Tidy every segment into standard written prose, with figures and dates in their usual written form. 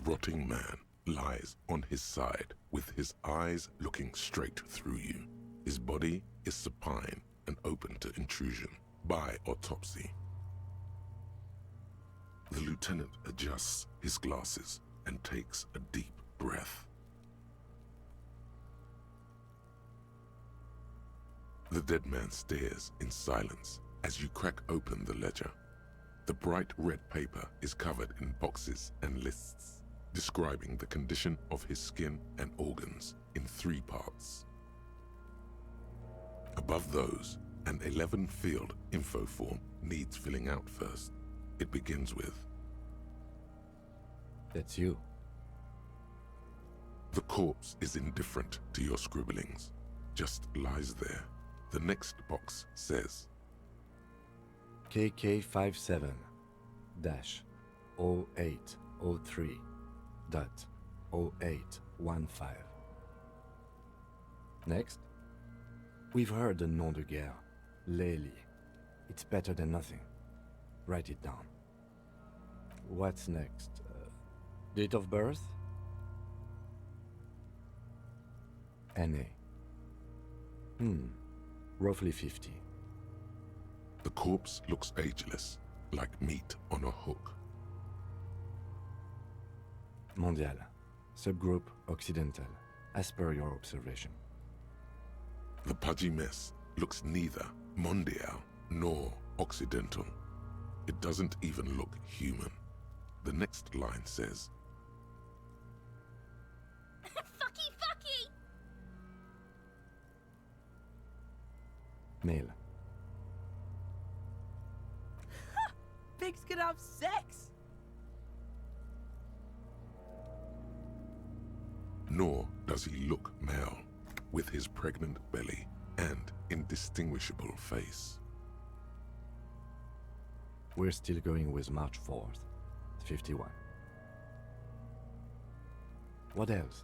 rotting man lies on his side with his eyes looking straight through you. His body is supine and open to intrusion by autopsy. The lieutenant adjusts his glasses and takes a deep breath. The dead man stares in silence as you crack open the ledger. The bright red paper is covered in boxes and lists, describing the condition of his skin and organs in 3 parts. Above those, an 11-field info form needs filling out first. It begins with, "That's you." The corpse is indifferent to your scribblings, just lies there. The next box says, KK57-0803.0815. Next, we've heard the nom de guerre, Lely. It's better than nothing. Write it down. What's next? Date of birth? NA. Roughly 50. the corpse looks ageless, like meat on a hook. Mondial. Subgroup Occidental, as per your observation. The pudgy mess looks neither mondial nor occidental. It doesn't even look human. The next line says, Fucky fucky! Male. Pigs can have sex! nor does he look male, with his pregnant belly and indistinguishable face. We're still going with March 4th, 51. What else?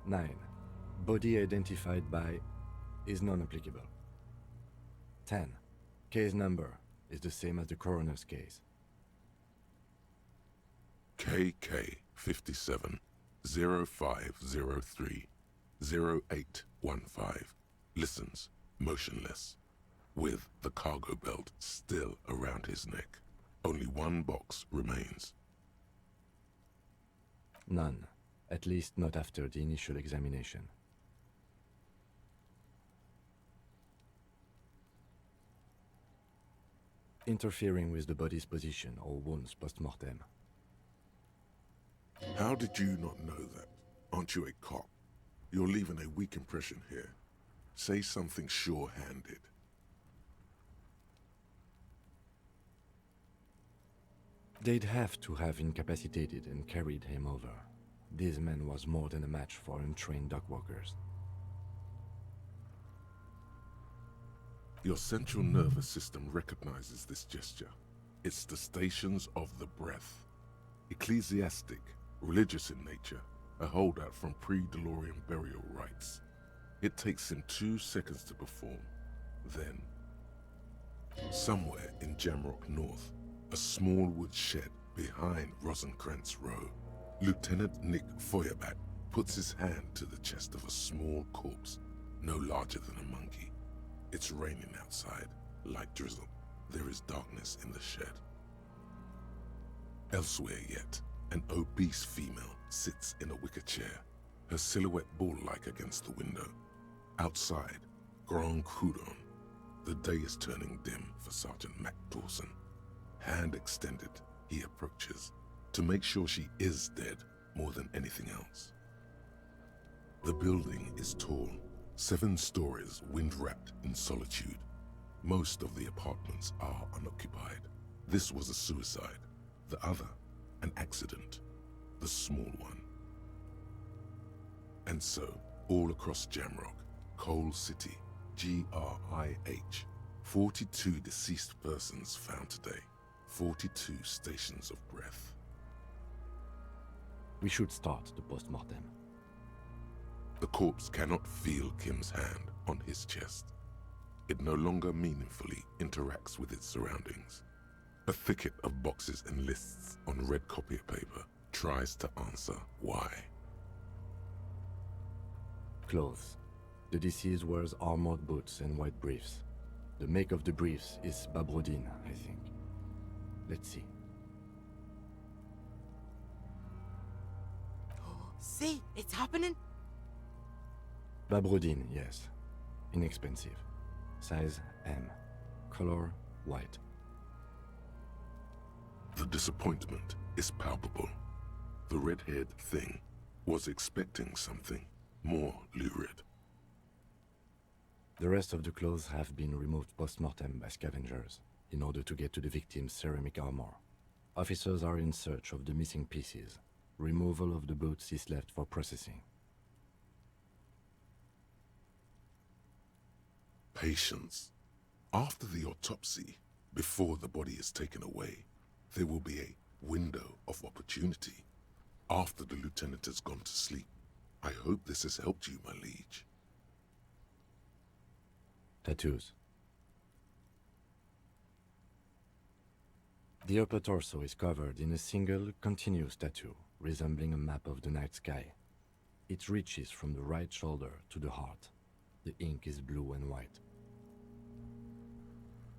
9. Body identified by is non-applicable. 10. Case number is the same as the coroner's case. KK 57 0503 0815 listens motionless, with the cargo belt still around his neck. Only one box remains. None, at least not after the initial examination. Interfering with the body's position or wounds post-mortem. How did you not know that? Aren't you a cop? You're leaving a weak impression here. Say something sure-handed. They'd have to have incapacitated and carried him over. This man was more than a match for untrained dockworkers. Your central nervous system recognizes this gesture. It's the stations of the breath. Ecclesiastic, religious in nature, a holdout from pre-DeLorean burial rites. It takes him 2 seconds to perform. Then, somewhere in Jamrock North, a small wood shed behind Rosencrantz Row, Lieutenant Nick Feuerbat puts his hand to the chest of a small corpse, no larger than a monkey. It's raining outside, light drizzle. There is darkness in the shed. Elsewhere yet, an obese female sits in a wicker chair, her silhouette bull-like against the window. Outside, Grand Coudon. The day is turning dim for Sergeant Mac Dawson. Hand extended, he approaches, to make sure she is dead more than anything else. The building is tall, 7 stories, wind-wrapped in solitude. Most of the apartments are unoccupied. This was a suicide. The other, an accident. The small one. And so, all across Jamrock, Coal City, GRIH, 42 deceased persons found today. 42 stations of breath. We should start the post-mortem. The corpse cannot feel Kim's hand on his chest. It no longer meaningfully interacts with its surroundings. A thicket of boxes and lists on red copier paper tries to answer why. Clothes. The deceased wears armored boots and white briefs. The make of the briefs is Babrodine, I think. Let's see. See, it's happening. Babrodine, yes. Inexpensive. Size M. Color white. The disappointment is palpable. The red-haired thing was expecting something more lurid. The rest of the clothes have been removed post-mortem by scavengers in order to get to the victim's ceramic armor. Officers are in search of the missing pieces. Removal of the boots is left for processing. Patience. After the autopsy, before the body is taken away, there will be a window of opportunity. After the lieutenant has gone to sleep. I hope this has helped you, my liege. Tattoos. The upper torso is covered in a single, continuous tattoo, resembling a map of the night sky. It reaches from the right shoulder to the heart. The ink is blue and white.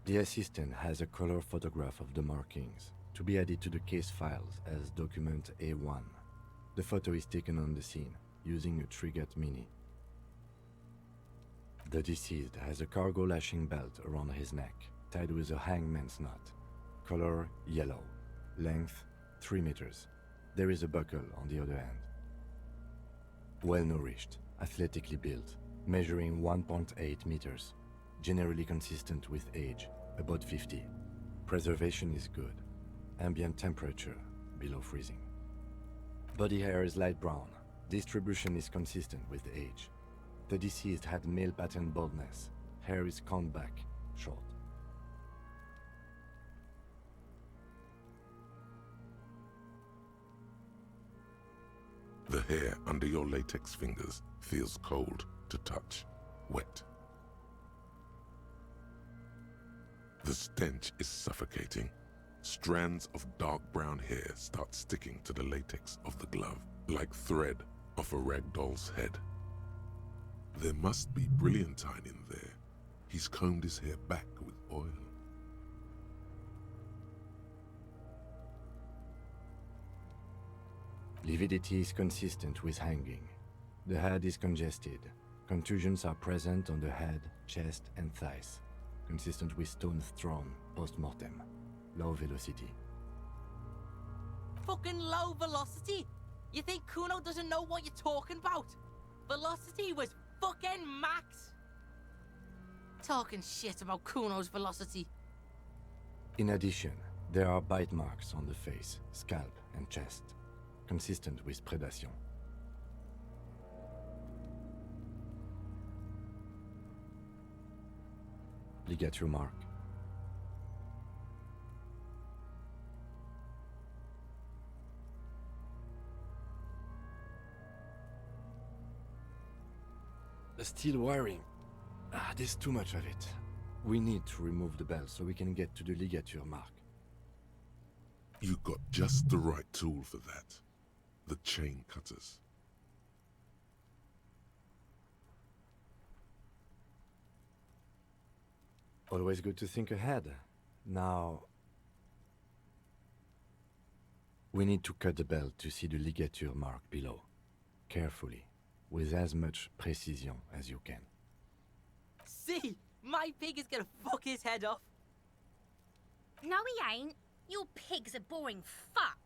The assistant has a color photograph of the markings, to be added to the case files as document A1. The photo is taken on the scene, using a Trigat Mini. The deceased has a cargo lashing belt around his neck, tied with a hangman's knot. Color yellow. Length 3 meters. There is a buckle on the other end. Well-nourished, athletically built, measuring 1.8 meters. Generally consistent with age, about 50. Preservation is good. Ambient temperature, below freezing. Body hair is light brown. Distribution is consistent with age. The deceased had male pattern baldness. Hair is combed back, short. The hair under your latex fingers feels cold to touch, wet. The stench is suffocating. Strands of dark brown hair start sticking to the latex of the glove, like thread off a rag doll's head. There must be brilliantine in there. He's combed his hair back with oil. Lividity is consistent with hanging. The head is congested. Contusions are present on the head, chest, and thighs, consistent with stones thrown post-mortem. Low velocity. Fucking low velocity? You think Kuno doesn't know what you're talking about? Velocity was fucking max. Talking shit about Kuno's velocity. In addition, there are bite marks on the face, scalp, and chest, consistent with predation. Ligature mark. The steel wiring. There's too much of it. We need to remove the belt so we can get to the ligature mark. You got just the right tool for that. The chain cutters. Always good to think ahead. Now, we need to cut the belt to see the ligature mark below. Carefully, with as much precision as you can. See, my pig is gonna fuck his head off. No, he ain't. Your pig's a boring fuck.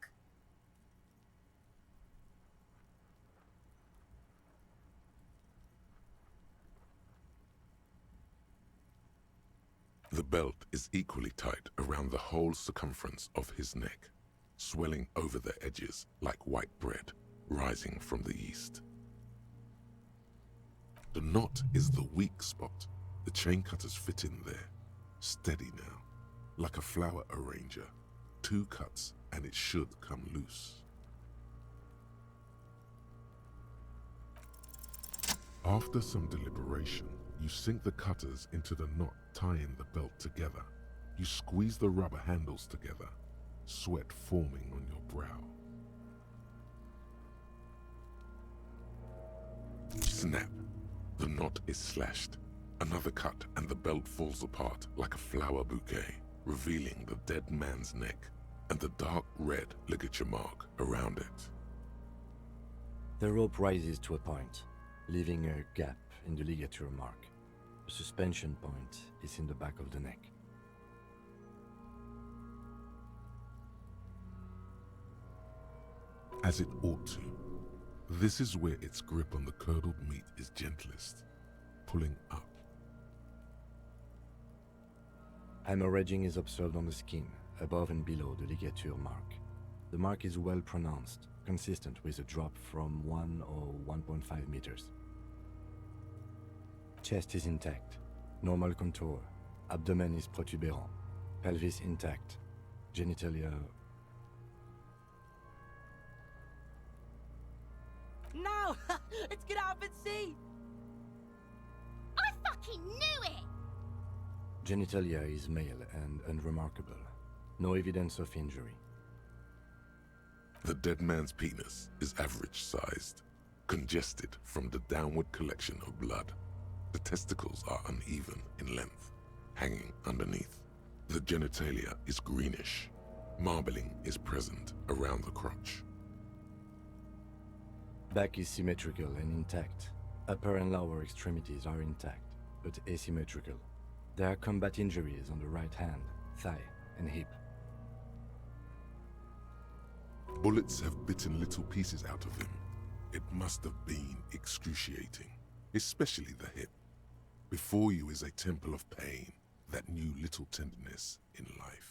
The belt is equally tight around the whole circumference of his neck, swelling over the edges like white bread rising from the east. The knot is the weak spot. The chain cutters fit in there, steady now, like a flower arranger. 2 cuts and it should come loose. After some deliberation, you sink the cutters into the knot tying the belt together. You squeeze the rubber handles together, sweat forming on your brow. Snap. The knot is slashed. Another cut and the belt falls apart like a flower bouquet, revealing the dead man's neck and the dark red ligature mark around it. The rope rises to a point, leaving a gap in the ligature mark. The suspension point is in the back of the neck. As it ought to. This is where its grip on the curdled meat is gentlest, pulling up. Hemorrhaging is observed on the skin, above and below the ligature mark. The mark is well pronounced, consistent with a drop from 1 or 1.5 meters. Chest is intact, normal contour, abdomen is protuberant, pelvis intact, genitalia... No! Let's get out and see! I fucking knew it! Genitalia is male and unremarkable. No evidence of injury. The dead man's penis is average-sized, congested from the downward collection of blood. The testicles are uneven in length, hanging underneath. The genitalia is greenish. Marbling is present around the crotch. Back is symmetrical and intact. Upper and lower extremities are intact, but asymmetrical. There are combat injuries on the right hand, thigh, and hip. Bullets have bitten little pieces out of him. It must have been excruciating, especially the hip. Before you is a temple of pain that knew little tenderness in life.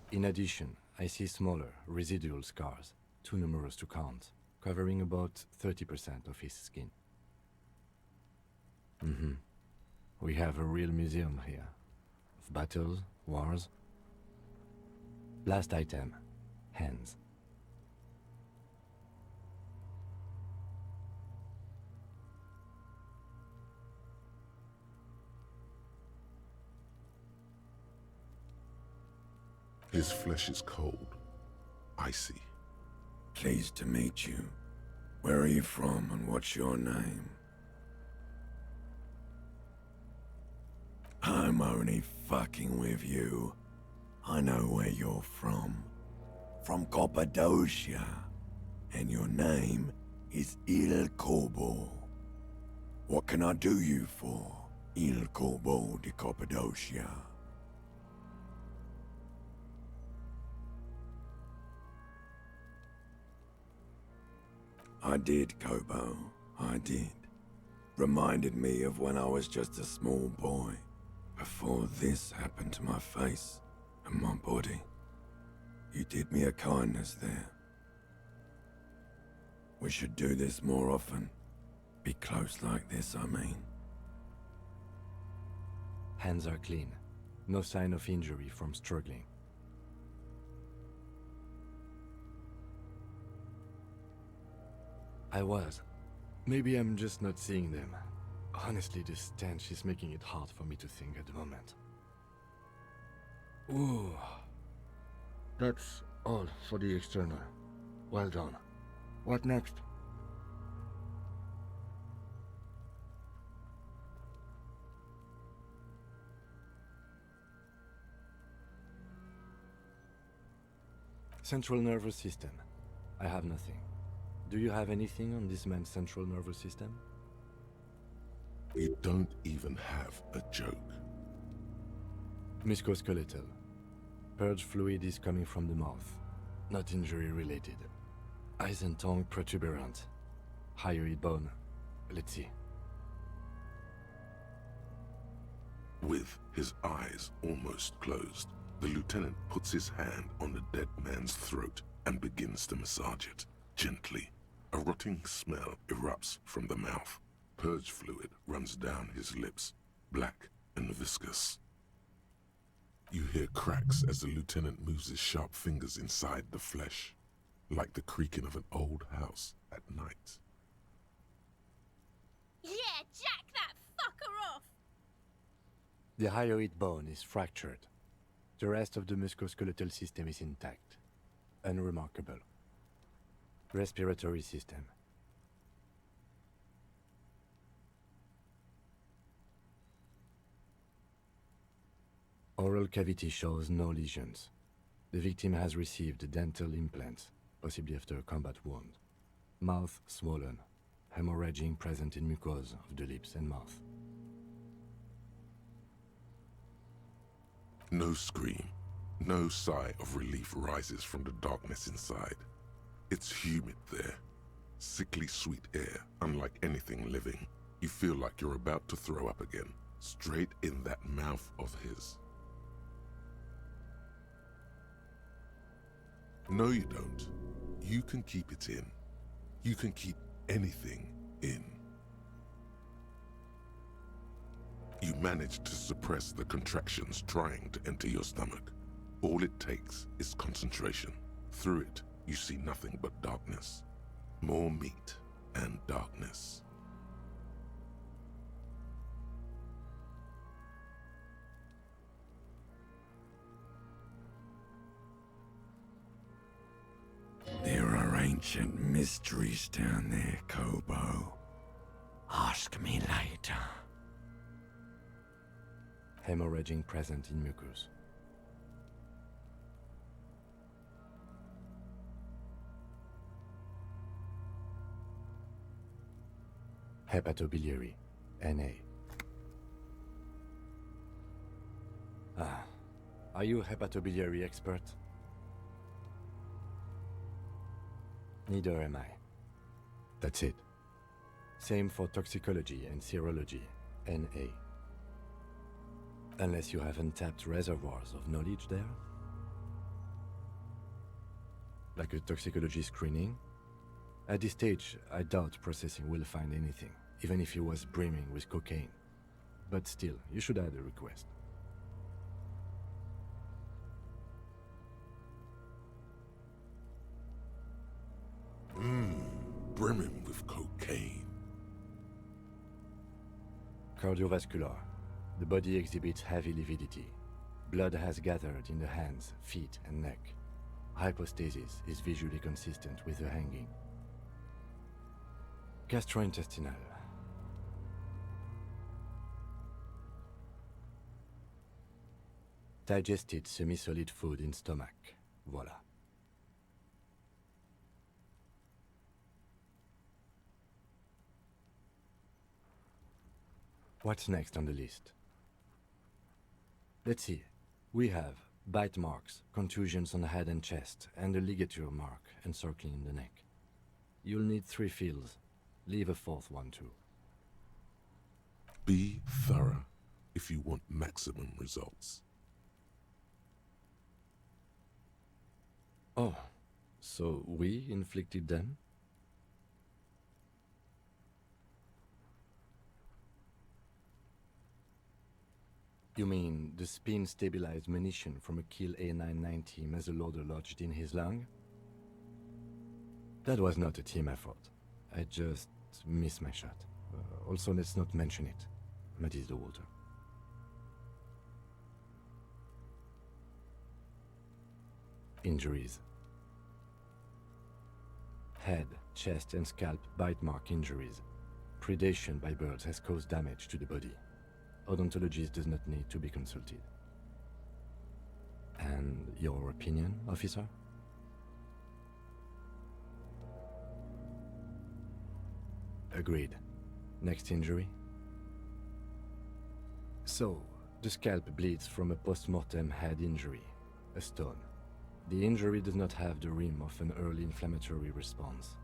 In addition, I see smaller, residual scars, too numerous to count, covering about 30% of his skin. We have a real museum here, of battles, wars. Last item, hands. His flesh is cold, icy. Pleased to meet you. Where are you from and what's your name? I'm only fucking with you. I know where you're from. From Cappadocia. And your name is Il Corbo. What can I do you for, Il Corbo de Cappadocia? I did, Kobo. I did. Reminded me of when I was just a small boy, before this happened to my face and my body. You did me a kindness there. We should do this more often. Be close like this, I mean. Hands are clean. No sign of injury from struggling. I was. Maybe I'm just not seeing them. Honestly, this stench is making it hard for me to think at the moment. Ooh. That's all for the external. Well done. What next? Central nervous system. I have nothing. Do you have anything on this man's central nervous system? You don't even have a joke. Musculoskeletal. Purge fluid is coming from the mouth. Not injury related. Eyes and tongue protuberant. Hyoid bone. Let's see. With his eyes almost closed, the lieutenant puts his hand on the dead man's throat and begins to massage it, gently. A rotting smell erupts from the mouth. Purge fluid runs down his lips, black and viscous. You hear cracks as the lieutenant moves his sharp fingers inside the flesh, like the creaking of an old house at night. Yeah, jack that fucker off! The hyoid bone is fractured. The rest of the musculoskeletal system is intact. Unremarkable. Respiratory system. Oral cavity shows no lesions. The victim has received dental implants, possibly after a combat wound. Mouth swollen, hemorrhaging present in mucosa of the lips and mouth. No scream, no sigh of relief rises from the darkness inside. It's humid there. Sickly sweet air, unlike anything living. You feel like you're about to throw up again, straight in that mouth of his. No, you don't. You can keep it in. You can keep anything in. You manage to suppress the contractions trying to enter your stomach. All it takes is concentration. Through it, you see nothing but darkness. More meat and darkness. There are ancient mysteries down there, Kobo. Ask me later. Hemorrhaging present in mucus. Hepatobiliary, NA. Are you a hepatobiliary expert? Neither am I. That's it. Same for toxicology and serology, NA. Unless you have untapped reservoirs of knowledge there? Like a toxicology screening? At this stage, I doubt processing will find anything, even if he was brimming with cocaine. But still, you should add a request. Brimming with cocaine. Cardiovascular. The body exhibits heavy lividity. Blood has gathered in the hands, feet, and neck. Hypostasis is visually consistent with the hanging. Gastrointestinal. Digested semi-solid food in stomach. Voila. What's next on the list? Let's see. We have bite marks, contusions on the head and chest, and a ligature mark encircling the neck. You'll need 3 fields. Leave a 4th one too. Be thorough if you want maximum results. Oh, so we inflicted them? You mean the spin-stabilized munition from a kill A990 muzzleloader lodged in his lung? That was not a team effort. I just missed my shot. Also, let's not mention it. Muddies the water. Injuries. Head, chest, and scalp bite mark injuries. Predation by birds has caused damage to the body. Odontologist does not need to be consulted. And your opinion, officer? Agreed. Next injury? So, the scalp bleeds from a post-mortem head injury, a stone. The injury does not have the rim of an early inflammatory response.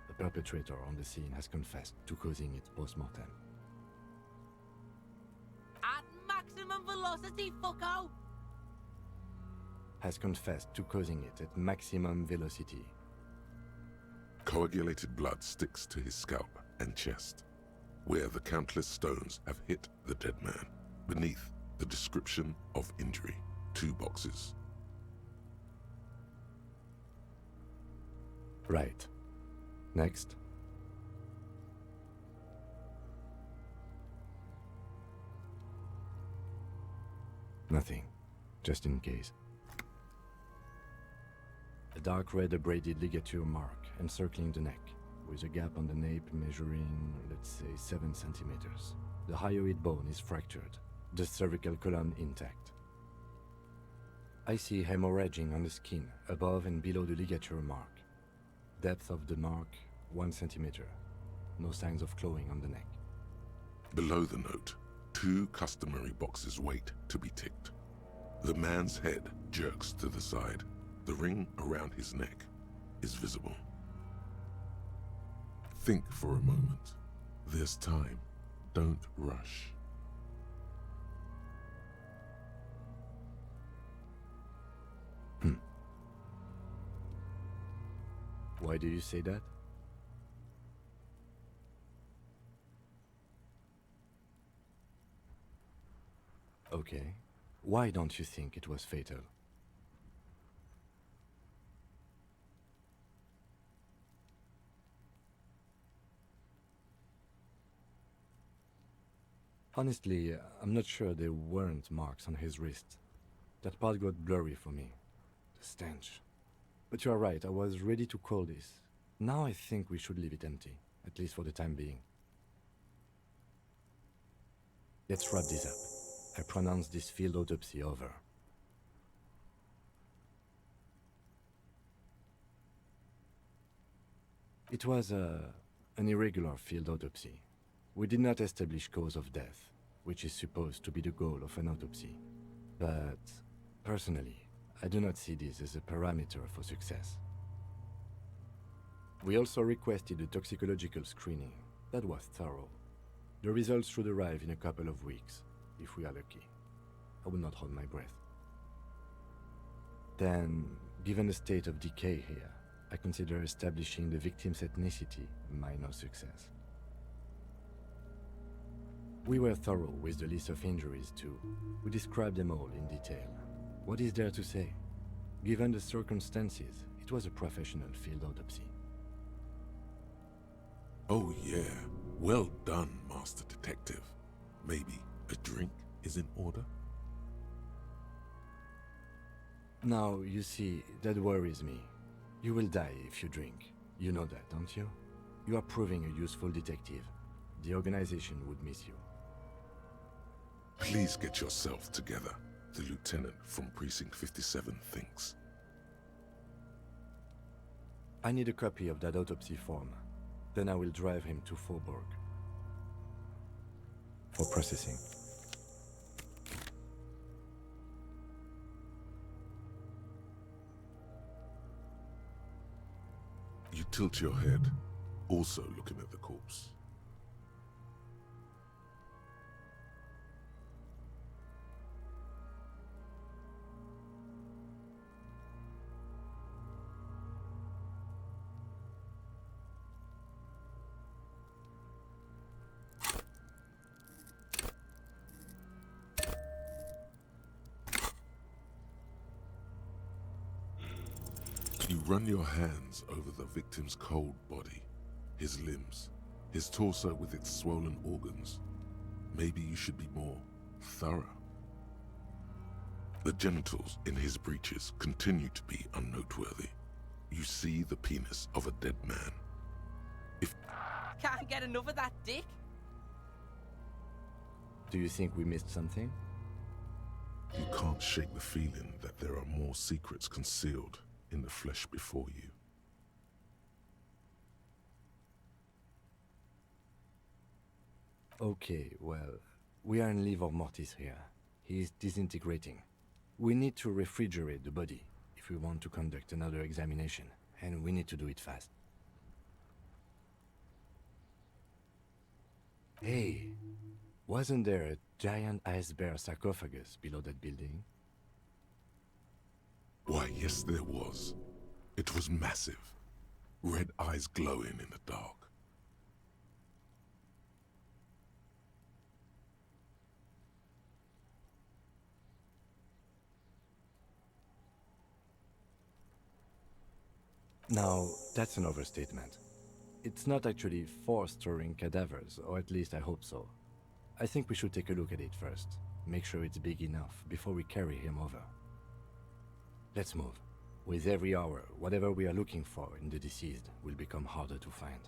The perpetrator on the scene has confessed to causing it post-mortem. At maximum velocity, fucko! Has confessed to causing it at maximum velocity. Coagulated blood sticks to his scalp and chest. where the countless stones have hit the dead man. Beneath, the description of injury. 2 boxes. Right. Next. Nothing. Just in case. A dark red abraded ligature mark encircling the neck, with a gap on the nape measuring, let's say, 7 centimeters. The hyoid bone is fractured, the cervical column intact. I see hemorrhaging on the skin, above and below the ligature mark. Depth of the mark, 1 centimeter. No signs of clawing on the neck. Below the note, 2 customary boxes wait to be ticked. The man's head jerks to the side. The ring around his neck is visible. Think for a moment. There's time. Don't rush. Why do you say that? Okay. Why don't you think it was fatal? Honestly, I'm not sure there weren't marks on his wrist. That part got blurry for me. The stench. But you are right, I was ready to call this. Now I think we should leave it empty, at least for the time being. Let's wrap this up. I pronounce this field autopsy over. It was an irregular field autopsy. We did not establish cause of death, which is supposed to be the goal of an autopsy. But, personally, I do not see this as a parameter for success. We also requested a toxicological screening. That was thorough. The results should arrive in a couple of weeks, if we are lucky. I will not hold my breath. Then, given the state of decay here, I consider establishing the victim's ethnicity a minor success. We were thorough with the list of injuries too. We described them all in detail. What is there to say? Given the circumstances, it was a professional field autopsy. Oh yeah, well done, Master Detective. Maybe a drink is in order? Now, you see, that worries me. You will die if you drink. You know that, don't you? You are proving a useful detective. The organization would miss you. Please get yourself together, the lieutenant from Precinct 57 thinks. I need a copy of that autopsy form. Then I will drive him to Faubourg for processing. You tilt your head, also looking at the corpse. You run your hands over the victim's cold body, his limbs, his torso with its swollen organs. Maybe you should be more thorough. The genitals in his breeches continue to be unnoteworthy. You see the penis of a dead man. Can't get enough of that dick. Do you think we missed something? You can't shake the feeling that there are more secrets concealed in the flesh before you. Okay, well, we are in livor mortis here. He is disintegrating. We need to refrigerate the body if we want to conduct another examination, and we need to do it fast. Hey, wasn't there a giant ice bear sarcophagus below that building? Why, yes, there was. It was massive, red eyes glowing in the dark. Now, that's an overstatement. It's not actually for storing cadavers, or at least I hope so. I think we should take a look at it first. Make sure it's big enough before we carry him over. Let's move. With every hour, whatever we are looking for in the deceased will become harder to find.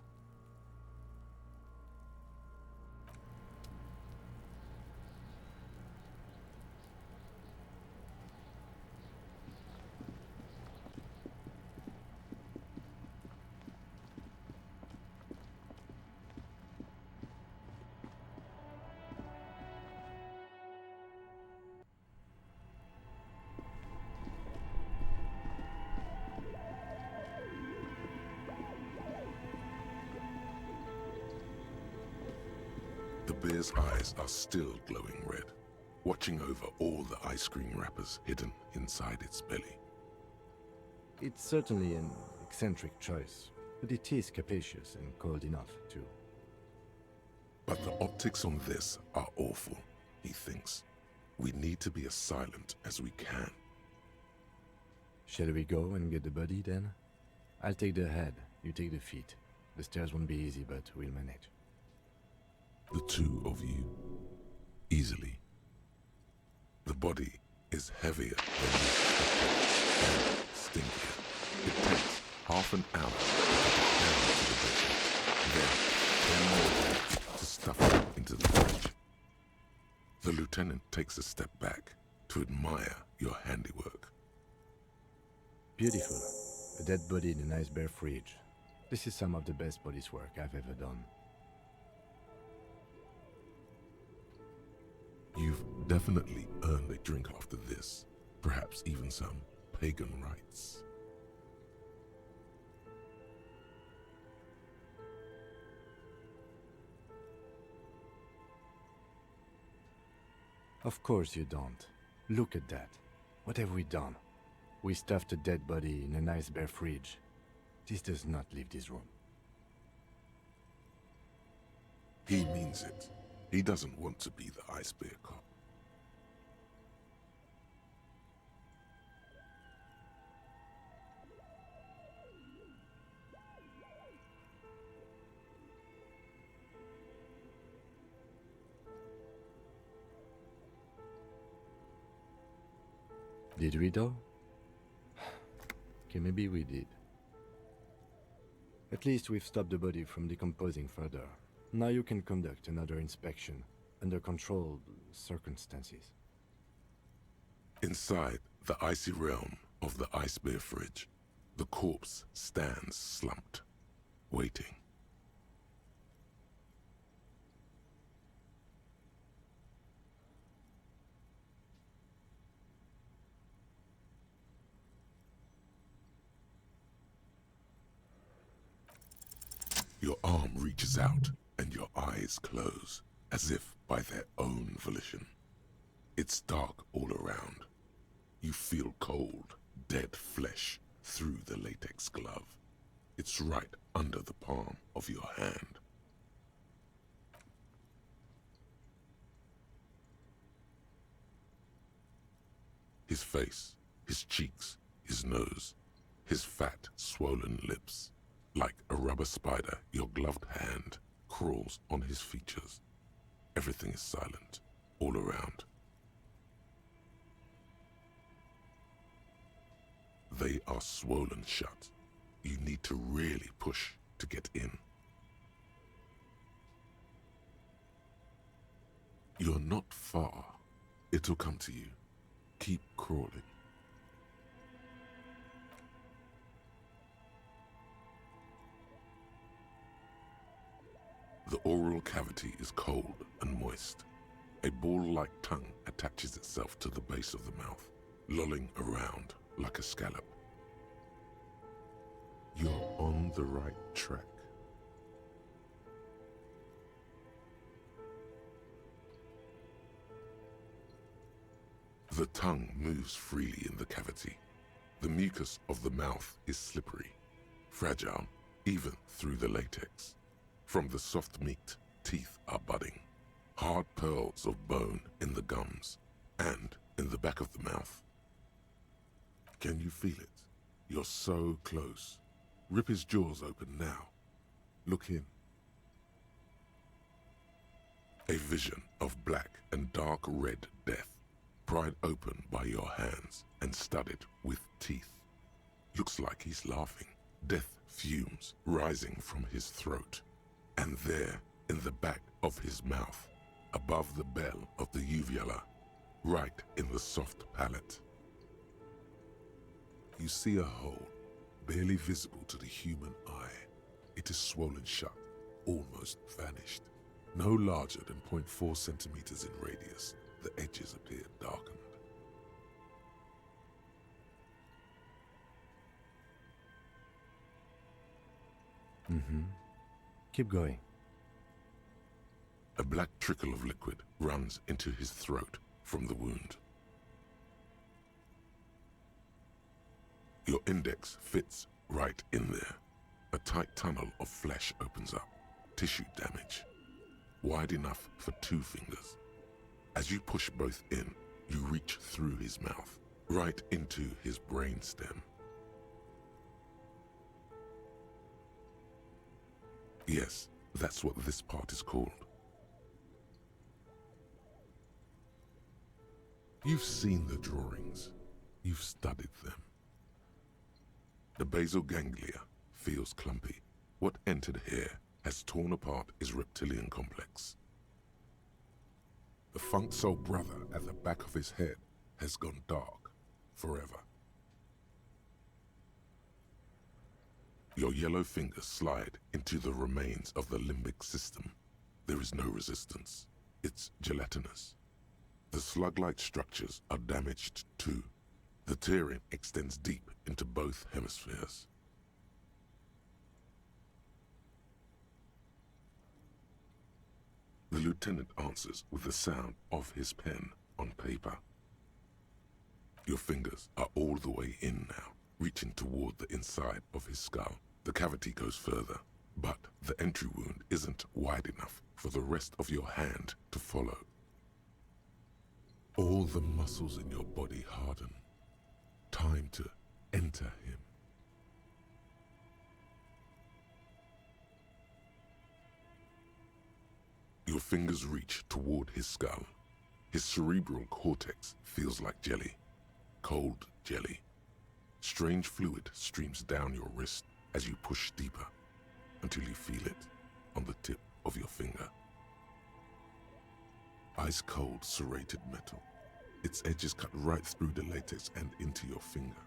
The bear's eyes are still glowing red, watching over all the ice cream wrappers hidden inside its belly. It's certainly an eccentric choice, but it is capacious and cold enough, too. But the optics on this are awful, he thinks. We need to be as silent as we can. Shall we go and get the body, then? I'll take the head, you take the feet. The stairs won't be easy, but we'll manage. The two of you, easily. The body is heavier than you expected and stinkier. It takes half an hour to get it down to the bed, then 10 more to stuff it into the fridge. The lieutenant takes a step back to admire your handiwork. Beautiful. A dead body in a nice bare fridge. This is some of the best police work I've ever done. You've definitely earned a drink after this, perhaps even some pagan rites. Of course you don't. Look at that. What have we done? We stuffed a dead body in a nice bare fridge. This does not leave this room. He means it. He doesn't want to be the ice bear cop. Did we though? Okay, maybe we did. At least we've stopped the body from decomposing further. Now you can conduct another inspection under controlled circumstances. Inside the icy realm of the ice bear fridge, the corpse stands slumped, waiting. Your arm reaches out and your eyes close, as if by their own volition. It's dark all around. You feel cold, dead flesh through the latex glove. It's right under the palm of your hand. His face, his cheeks, his nose, his fat, swollen lips. Like a rubber spider, your gloved hand crawls on his features. Everything is silent, all around. They are swollen shut. You need to really push to get in. You're not far. It'll come to you. Keep crawling. The oral cavity is cold and moist. A ball-like tongue attaches itself to the base of the mouth, lolling around like a scallop. You're on the right track. The tongue moves freely in the cavity. The mucus of the mouth is slippery, fragile, even through the latex. From the soft meat, teeth are budding. Hard pearls of bone in the gums and in the back of the mouth. Can you feel it? You're so close. Rip his jaws open now. Look in. A vision of black and dark red death, pried open by your hands and studded with teeth. Looks like he's laughing. Death fumes rising from his throat. And there, in the back of his mouth, above the bell of the uvula, right in the soft palate, you see a hole, barely visible to the human eye. It is swollen shut, almost vanished. No larger than 0.4 centimeters in radius, the edges appear darkened. Keep going. A black trickle of liquid runs into his throat from the wound. Your index fits right in there. A tight tunnel of flesh opens up. Tissue damage. Wide enough for 2 fingers. As you push both in, you reach through his mouth, right into his brainstem. Yes, that's what this part is called. You've seen the drawings. You've studied them. The basal ganglia feels clumpy. What entered here has torn apart his reptilian complex. The funk soul brother at the back of his head has gone dark forever. Your yellow fingers slide into the remains of the limbic system. There is no resistance. It's gelatinous. The slug-like structures are damaged too. The tearing extends deep into both hemispheres. The lieutenant answers with the sound of his pen on paper. Your fingers are all the way in now, reaching toward the inside of his skull. The cavity goes further, but the entry wound isn't wide enough for the rest of your hand to follow. All the muscles in your body harden. Time to enter him. Your fingers reach toward his skull. His cerebral cortex feels like jelly. Cold jelly. Strange fluid streams down your wrist as you push deeper until you feel it on the tip of your finger. Ice cold serrated metal. Its edges cut right through the latex and into your finger.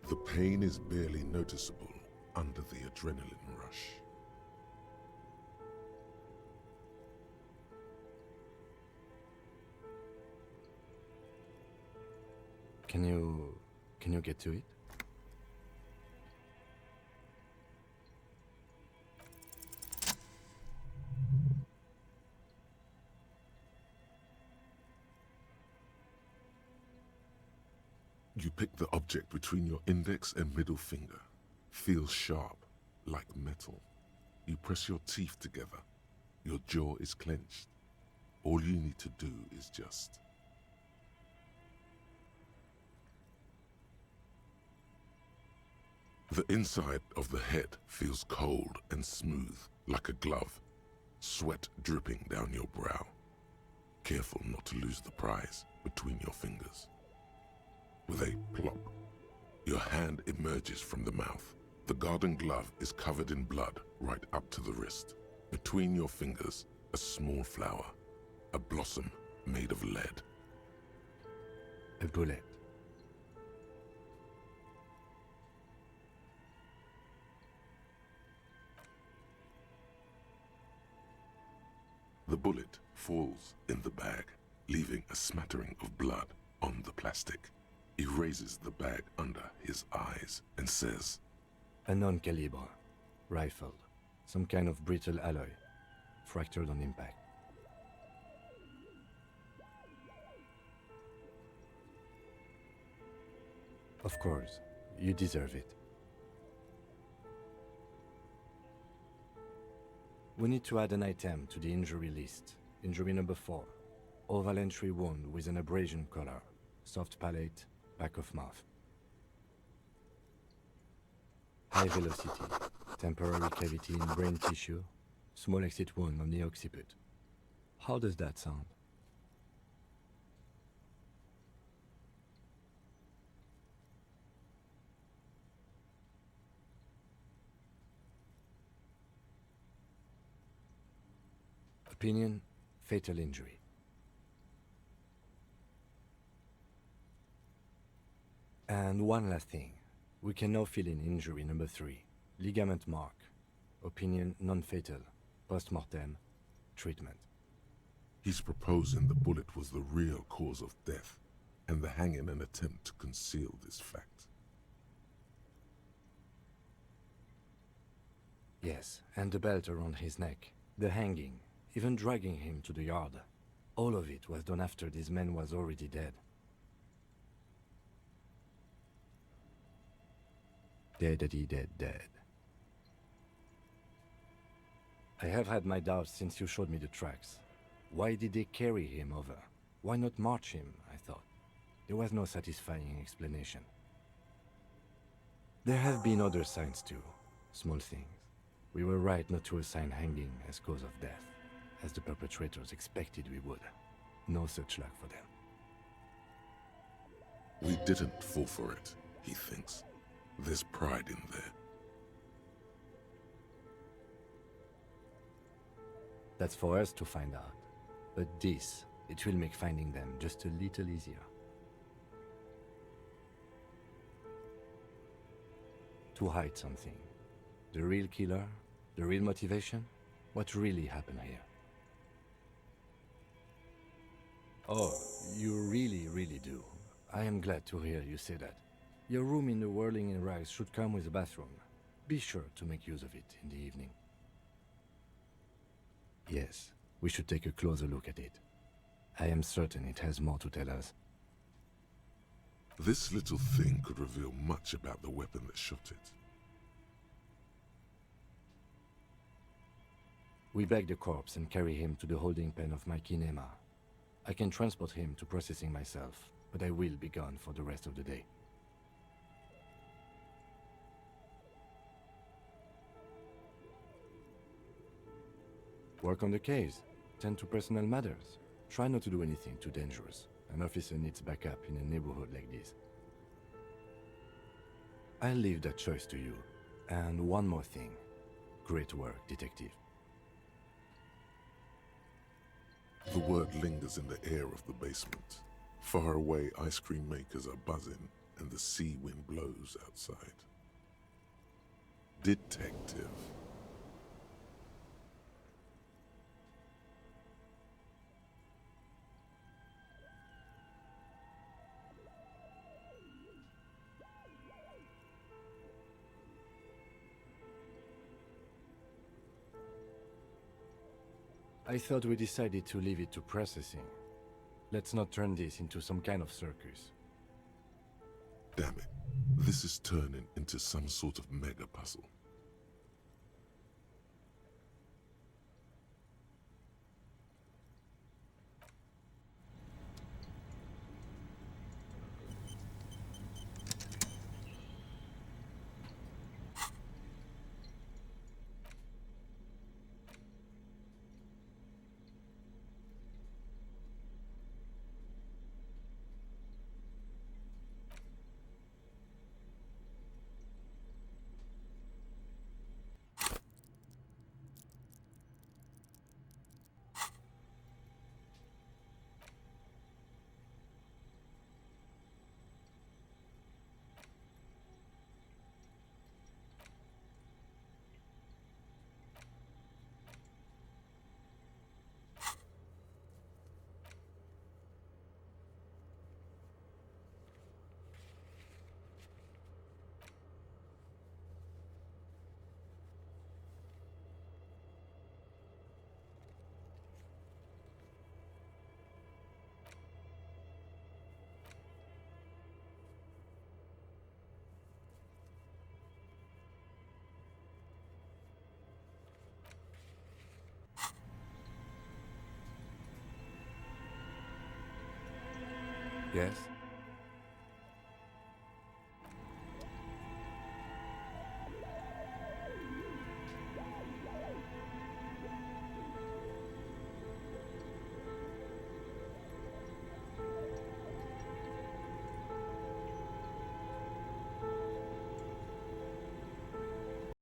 The pain is barely noticeable under the adrenaline rush. Can you get to it? You pick the object between your index and middle finger. Feels sharp, like metal. You press your teeth together. Your jaw is clenched. All you need to do is just... The inside of the head feels cold and smooth, like a glove. Sweat dripping down your brow. Careful not to lose the prize between your fingers. With a plop, your hand emerges from the mouth. The garden glove is covered in blood right up to the wrist. Between your fingers, a small flower, a blossom made of lead. A bullet. The bullet falls in the bag, leaving a smattering of blood on the plastic. He raises the bag under his eyes and says, A non-calibre. Rifled. Some kind of brittle alloy. Fractured on impact. Of course, you deserve it. We need to add an item to the injury list. Injury number 4. Oval entry wound with an abrasion color. Soft palate, back of mouth. High velocity, temporary cavity in brain tissue, small exit wound on the occiput. How does that sound? Opinion, fatal injury. And one last thing. We can now fill in injury number 3. Ligament mark. Opinion, non-fatal. Post-mortem. Treatment. He's proposing the bullet was the real cause of death, and the hanging an attempt to conceal this fact. Yes, and the belt around his neck. The hanging. Even dragging him to the yard. All of it was done after this man was already dead. Deadity dead dead. I have had my doubts since you showed me the tracks. Why did they carry him over? Why not march him, I thought. There was no satisfying explanation. There have been other signs too. Small things. We were right not to assign hanging as cause of death, as the perpetrators expected we would. No such luck for them. We didn't fall for it, he thinks. There's pride in there. That's for us to find out. But this, it will make finding them just a little easier. To hide something. The real killer? The real motivation? What really happened here? Oh, you really do. I am glad to hear you say that. Your room in the Whirling in Rags should come with a bathroom. Be sure to make use of it in the evening. Yes, we should take a closer look at it. I am certain it has more to tell us. This little thing could reveal much about the weapon that shot it. We bag the corpse and carry him to the holding pen of my kinema. I can transport him to processing myself, but I will be gone for the rest of the day. Work on the case. Tend to personal matters. Try not to do anything too dangerous. An officer needs backup in a neighborhood like this. I'll leave that choice to you. And one more thing. Great work, detective. The word lingers in the air of the basement. Far away, ice cream makers are buzzing, and the sea wind blows outside. Detective. I thought we decided to leave it to processing. Let's not turn this into some kind of circus. Damn it. This is turning into some sort of mega puzzle. Yes?